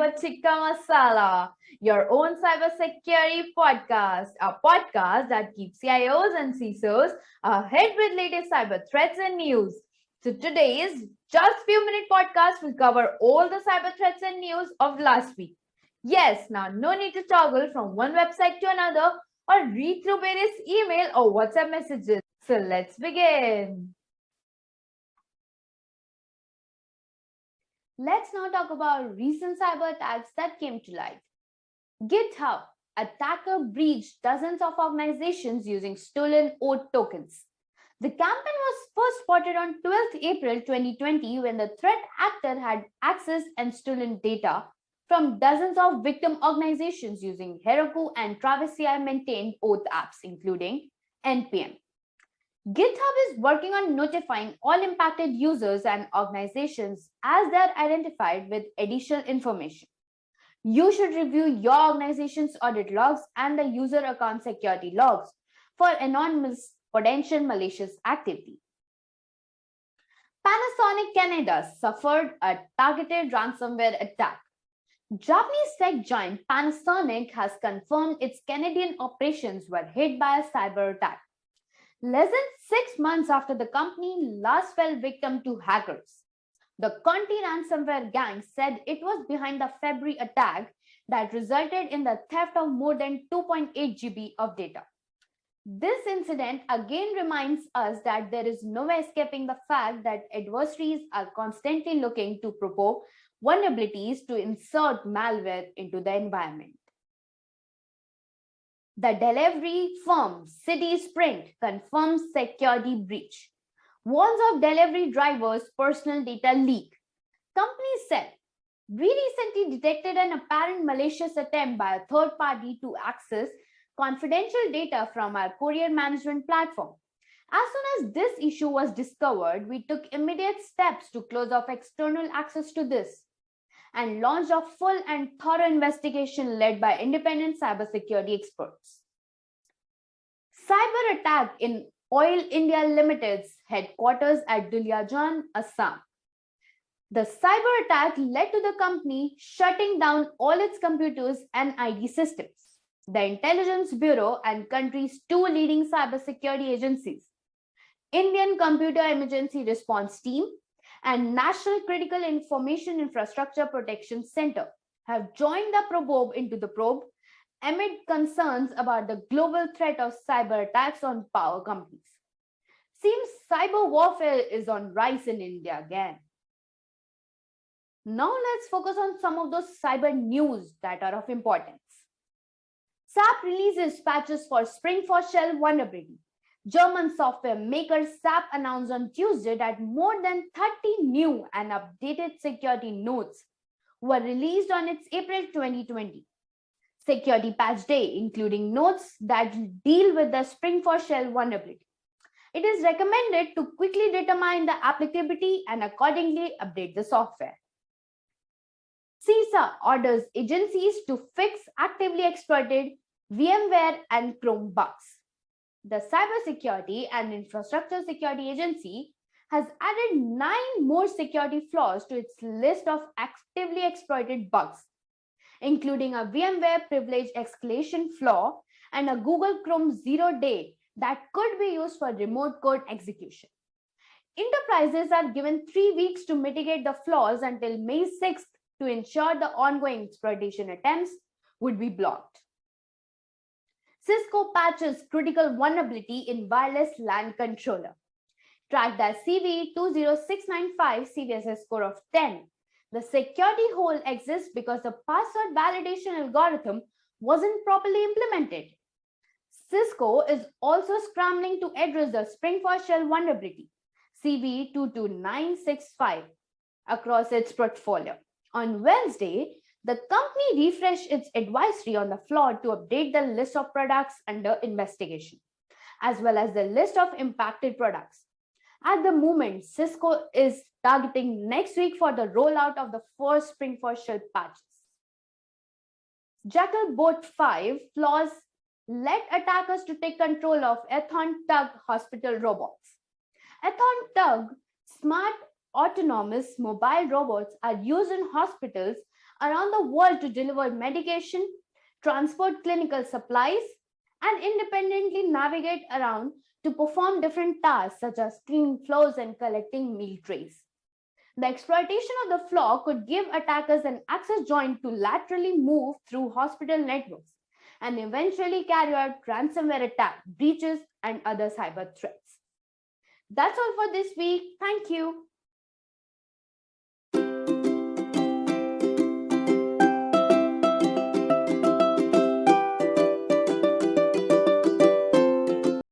about Tikka Masala, your own cybersecurity podcast, a podcast that keeps CIOs and CISOs ahead with latest cyber threats and news. So today's just few minute podcast will cover all the cyber threats and news of last week. Yes, now no need to toggle from one website to another or read through various email or WhatsApp messages. So let's begin. Let's now talk about recent cyber attacks that came to light. GitHub attacker breached dozens of organizations using stolen OAuth tokens. The campaign was first spotted on 12th April 2020 when the threat actor had accessed and stolen data from dozens of victim organizations using Heroku and Travis CI maintained OAuth apps, including NPM. GitHub is working on notifying all impacted users and organizations as they are identified with additional information. You should review your organization's audit logs and the user account security logs for anonymous potential malicious activity. Panasonic Canada suffered a targeted ransomware attack. Japanese tech giant Panasonic has confirmed its Canadian operations were hit by a cyber attack. Less than 6 months after the company last fell victim to hackers, the Conti ransomware gang said it was behind the February attack that resulted in the theft of more than 2.8 GB of data. This incident again reminds us that there is no escaping the fact that adversaries are constantly looking to probe vulnerabilities to insert malware into the environment. The delivery firm City Sprint confirms security breach. Warns of delivery drivers' personal data leak. Company said, we recently detected an apparent malicious attempt by a third party to access confidential data from our courier management platform. As soon as this issue was discovered, we took immediate steps to close off external access to this and launched a full and thorough investigation led by independent cybersecurity experts. Cyber attack in Oil India Limited's headquarters at Duliajan, Assam. The cyber attack led to the company shutting down all its computers and IT systems. The Intelligence Bureau and country's two leading cybersecurity agencies, Indian Computer Emergency Response Team and National Critical Information Infrastructure Protection Center, have joined the probe into the probe amid concerns about the global threat of cyber attacks on power companies. Seems cyber warfare is on rise in India again. Now let's focus on some of those cyber news that are of importance. SAP releases patches for Spring4Shell vulnerability. German software maker SAP announced on Tuesday that more than 30 new and updated security notes were released on its April 2020 security patch day, including notes that deal with the Spring4Shell vulnerability. It is recommended to quickly determine the applicability and accordingly update the software. CISA orders agencies to fix actively exploited VMware and Chrome bugs. The Cybersecurity and Infrastructure Security Agency has added 9 more security flaws to its list of actively exploited bugs, including a VMware privilege escalation flaw and a Google Chrome 0-day that could be used for remote code execution. Enterprises are given 3 weeks to mitigate the flaws until May 6th to ensure the ongoing exploitation attempts would be blocked. Cisco patches critical vulnerability in wireless LAN controller. Tracked as CV20695 CVSS score of 10. The security hole exists because the password validation algorithm wasn't properly implemented. Cisco is also scrambling to address the Spring4Shell vulnerability, CV22965, across its portfolio. On Wednesday, the company refreshed its advisory on the flaw to update the list of products under investigation, as well as the list of impacted products. At the moment, Cisco is targeting next week for the rollout of the first Spring4Shell patches. JekyllBot5 Flaws led attackers to take control of Aethon TUG Hospital Robots. Aethon TUG smart autonomous mobile robots are used in hospitals around the world to deliver medication, transport clinical supplies, and independently navigate around to perform different tasks such as cleaning floors and collecting meal trays. The exploitation of the flaw could give attackers an access joint to laterally move through hospital networks and eventually carry out ransomware attack, breaches, and other cyber threats. That's all for this week. Thank you.